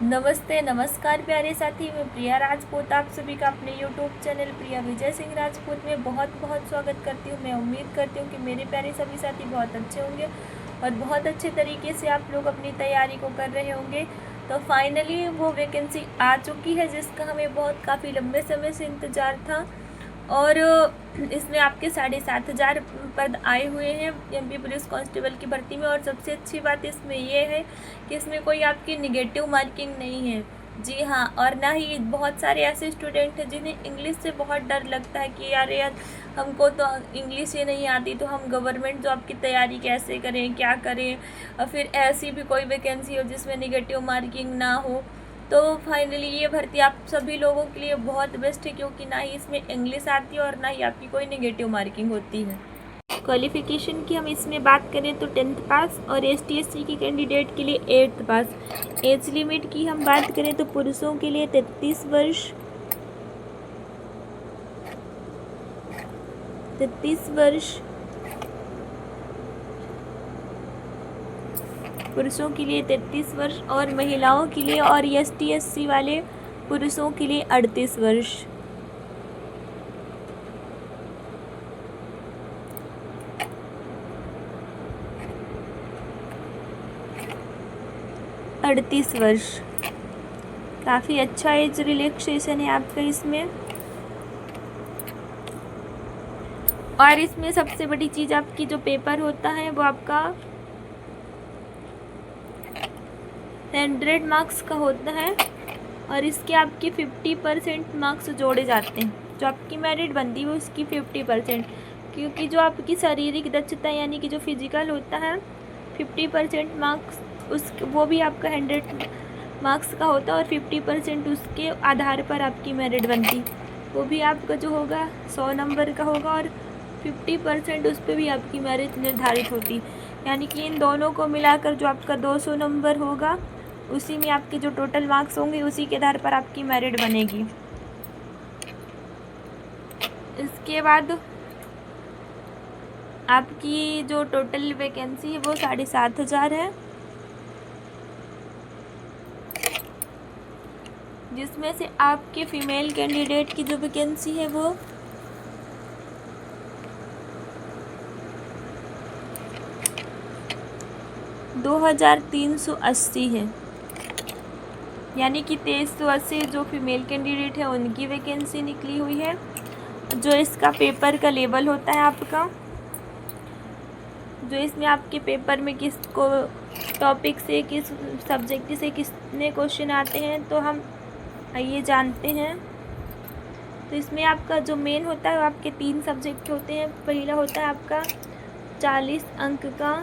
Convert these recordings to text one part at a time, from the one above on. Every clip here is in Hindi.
नमस्ते नमस्कार प्यारे साथी, मैं प्रिया राजपूत आप सभी का अपने यूट्यूब चैनल प्रिया विजय सिंह राजपूत में बहुत बहुत स्वागत करती हूँ। मैं उम्मीद करती हूँ कि मेरे प्यारे सभी साथी बहुत अच्छे होंगे और बहुत अच्छे तरीके से आप लोग अपनी तैयारी को कर रहे होंगे। तो फाइनली वो वैकेंसी आ चुकी है जिसका हमें काफ़ी लंबे समय से इंतज़ार था और इसमें आपके 7,500 पद आए हुए हैं एमपी पुलिस कांस्टेबल की भर्ती में। और सबसे अच्छी बात इसमें ये है कि इसमें कोई आपकी निगेटिव मार्किंग नहीं है। जी हाँ, और ना ही बहुत सारे ऐसे स्टूडेंट हैं जिन्हें इंग्लिश से बहुत डर लगता है कि यार हमको तो इंग्लिश ही नहीं आती, तो हम गवर्नमेंट जॉब की तैयारी कैसे करें, क्या करें। और फिर ऐसी भी कोई वैकेंसी हो जिसमें निगेटिव मार्किंग ना हो। तो फाइनली ये भर्ती आप सभी लोगों के लिए बहुत बेस्ट है, क्योंकि ना ही इसमें इंग्लिश आती है और ना ही आपकी कोई नेगेटिव मार्किंग होती है। क्वालिफ़िकेशन की हम इसमें बात करें तो 10th पास और ST/SC की कैंडिडेट के लिए 8th पास। एज लिमिट की हम बात करें तो पुरुषों के लिए 33 वर्ष, 33 वर्ष पुरुषों के लिए 33 वर्ष और महिलाओं के लिए और ST/SC वाले पुरुषों के लिए 38 वर्ष। 38 वर्ष काफ़ी अच्छा एज रिलैक्सेशन है आपका इसमें। और इसमें सबसे बड़ी चीज़ आपकी जो पेपर होता है वो आपका 100 मार्क्स का होता है और इसके आपके 50% मार्क्स जोड़े जाते हैं। जो आपकी मेरिट बनती है उसकी 50%, क्योंकि जो आपकी शारीरिक दक्षता यानी कि जो फिजिकल होता है 50% मार्क्स वो भी आपका 100 मार्क्स का होता है और 50% उसके आधार पर आपकी मेरिट बनती, वो भी आपका जो होगा 100 नंबर का होगा और 50% उस पर भी आपकी मेरिट निर्धारित होती। यानी कि इन दोनों को मिलाकर जो आपका 200 नंबर होगा उसी में आपके जो टोटल मार्क्स होंगे उसी के आधार पर आपकी मेरिट बनेगी। इसके बाद आपकी जो टोटल वैकेंसी है वो 7,500 है, जिसमें से आपके फीमेल कैंडिडेट की जो वैकेंसी है वो 2,380 है। यानी कि 2,380 जो फीमेल कैंडिडेट है उनकी वैकेंसी निकली हुई है। जो इसका पेपर का लेवल होता है आपका, जो इसमें आपके पेपर में किस को टॉपिक से किस सब्जेक्ट से कितने क्वेश्चन आते हैं तो हम ये जानते हैं। तो इसमें आपका जो मेन होता है आपके 3 सब्जेक्ट होते हैं। पहला होता है आपका 40 अंक का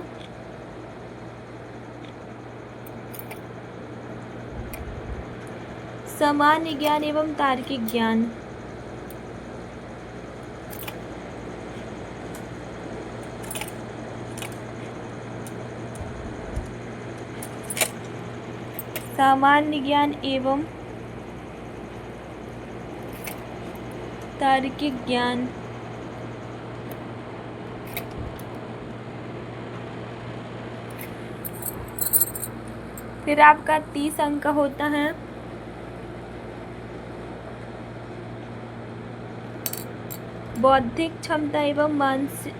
सामान्य ज्ञान एवं तार्किक ज्ञान। सामान्य ज्ञान एवं तार्किक ज्ञान। फिर आपका 30 अंक का होता है बौद्धिक क्षमता एवं मानसिक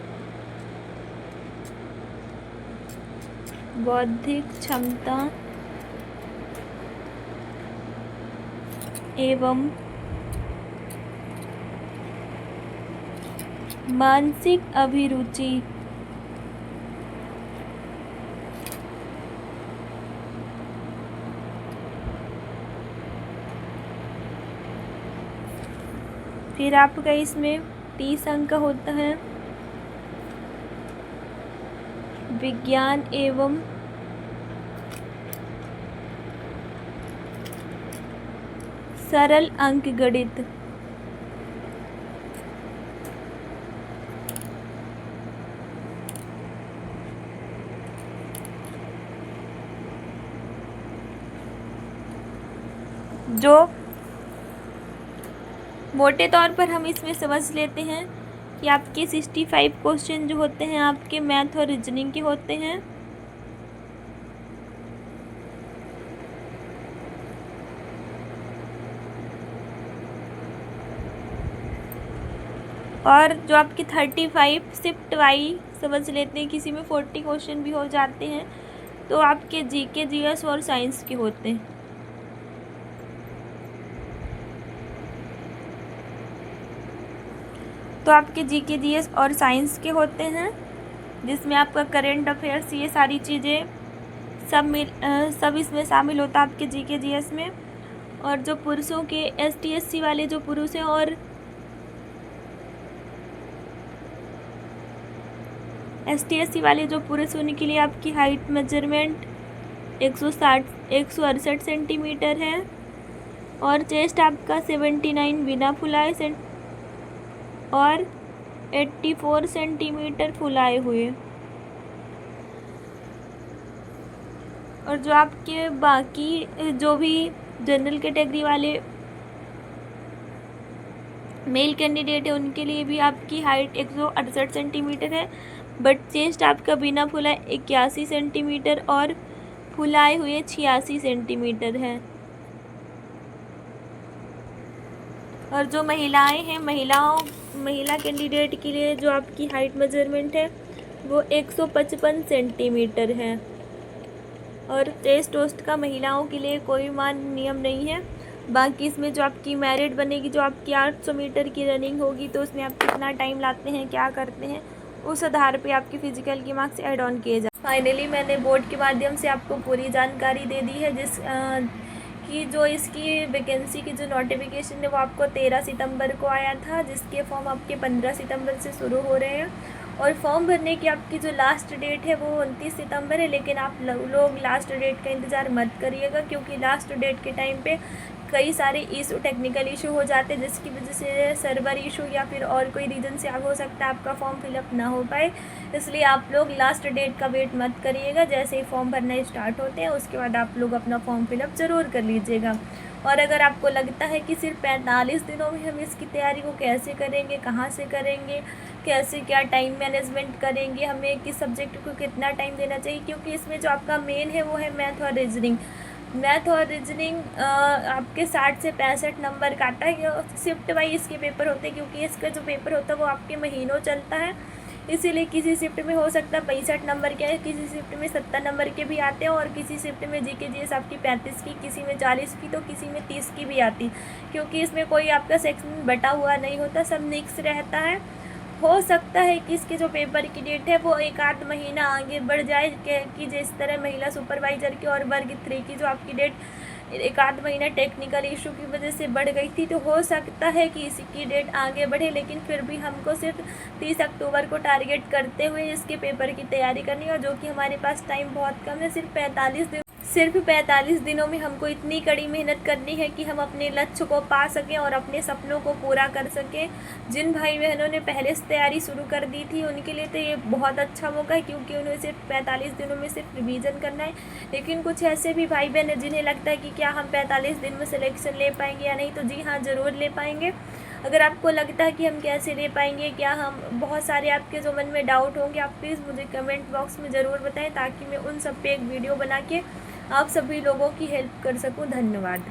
बौद्धिक क्षमता एवं मानसिक अभिरुचि। फिर आपका इसमें 30 अंक का होता है विज्ञान एवं सरल अंकगणित। जो मोटे तौर पर हम इसमें समझ लेते हैं कि आपके 65 क्वेश्चन जो होते हैं आपके मैथ और रीजनिंग के होते हैं और जो आपकी 35 शिफ्ट वाई समझ लेते हैं, किसी में 40 क्वेश्चन भी हो जाते हैं, तो आपके जीके जीएस और साइंस के होते हैं। तो आपके जीके जीएस और साइंस के होते हैं, जिसमें आपका करंट अफेयर्स ये सारी चीज़ें सब इसमें शामिल होता है आपके जीके जीएस में। और जो पुरुषों के एसटी एससी वाले जो पुरुष हैं और एसटी एससी वाले जो पुरुष, उनके लिए आपकी हाइट मेजरमेंट 168 सेंटीमीटर है और चेस्ट आपका 79 बिना फुलाए और 84 सेंटीमीटर फुलाए हुए। और जो आपके बाकी जो भी जनरल कैटेगरी वाले मेल कैंडिडेट है, उनके लिए भी आपकी हाइट 168 सेंटीमीटर है, बट चेस्ट आपका बिना फुलाए 81 सेंटीमीटर और फुलाए हुए 86 सेंटीमीटर है। और जो महिलाएं हैं, महिला कैंडिडेट के लिए जो आपकी हाइट मेजरमेंट है वो 155 सेंटीमीटर है। और चेस्ट वेस्ट का महिलाओं के लिए कोई नियम नहीं है। बाकी इसमें जो आपकी मेरिट बनेगी, जो आपकी 800 मीटर की रनिंग होगी, तो उसमें आप कितना टाइम लाते हैं, क्या करते हैं, उस आधार पे आपकी फ़िज़िकल की मार्क्स ऐड ऑन किए जाए। फाइनली मैंने बोर्ड के माध्यम से आपको पूरी जानकारी दे दी है, कि जो इसकी वैकेंसी की जो नोटिफिकेशन है वो आपको 13 सितंबर को आया था, जिसके फॉर्म आपके 15 सितंबर से शुरू हो रहे हैं। और फॉर्म भरने की आपकी जो लास्ट डेट है वो 29 सितंबर है, लेकिन आप लोग लास्ट डेट का इंतज़ार मत करिएगा, क्योंकि लास्ट डेट के टाइम पे कई सारे टेक्निकल इशू हो जाते हैं, जिसकी वजह से सर्वर इशू या फिर और कोई रीज़न से हो सकता है आपका फॉर्म फिलअप ना हो पाए। इसलिए आप लोग लास्ट डेट का वेट मत करिएगा। जैसे ही फॉर्म भरना स्टार्ट होते हैं उसके बाद आप लोग अपना फॉर्म फिलअप ज़रूर कर लीजिएगा। और अगर आपको लगता है कि सिर्फ 45 दिनों में हम इसकी तैयारी को कैसे करेंगे, कहाँ से करेंगे, कैसे क्या टाइम मैनेजमेंट करेंगे, हमें किस सब्जेक्ट को कितना टाइम देना चाहिए, क्योंकि इसमें जो आपका मेन है वो है मैथ और रीजनिंग आपके 60 से 65 नंबर का आता है। शिफ्ट वाइज इसके पेपर होते हैं, क्योंकि इसका जो पेपर होता है वो आपके महीनों चलता है, इसीलिए किसी शिफ्ट में हो सकता है 65 नंबर के, किसी शिफ्ट में 70 नंबर के भी आते हैं, और किसी शिफ्ट में जीके जीएस आपकी 35 की, किसी में 40 की, तो किसी में 30 की भी आती, क्योंकि इसमें कोई आपका सेक्शन बटा हुआ नहीं होता, सब मिक्स रहता है। हो सकता है कि इसके जो पेपर की डेट है वो एक आध महीना आगे बढ़ जाए, कि जिस तरह महिला सुपरवाइज़र की और वर्ग 3 की जो आपकी डेट एक आध महीना टेक्निकल इशू की वजह से बढ़ गई थी, तो हो सकता है कि इसकी डेट आगे बढ़े, लेकिन फिर भी हमको सिर्फ 30 अक्टूबर को टारगेट करते हुए इसके पेपर की तैयारी करनी है, और जो कि हमारे पास टाइम बहुत कम है, सिर्फ 45 दिनों में हमको इतनी कड़ी मेहनत करनी है कि हम अपने लक्ष्य को पा सकें और अपने सपनों को पूरा कर सकें। जिन भाई बहनों ने पहले से तैयारी शुरू कर दी थी उनके लिए तो ये बहुत अच्छा मौका है, क्योंकि उन्हें सिर्फ 45 दिनों में सिर्फ रिवीजन करना है। लेकिन कुछ ऐसे भी भाई बहन हैं जिन्हें लगता है कि क्या हम 45 दिन में सिलेक्शन ले पाएंगे या नहीं, तो जी हाँ, ज़रूर ले पाएंगे। अगर आपको लगता है कि हम कैसे ले पाएंगे, क्या हम, बहुत सारे आपके जो मन में डाउट होंगे, आप प्लीज़ मुझे कमेंट बॉक्स में ज़रूर बताएं, ताकि मैं उन सब पे एक वीडियो बना के आप सभी लोगों की हेल्प कर सकूं। धन्यवाद।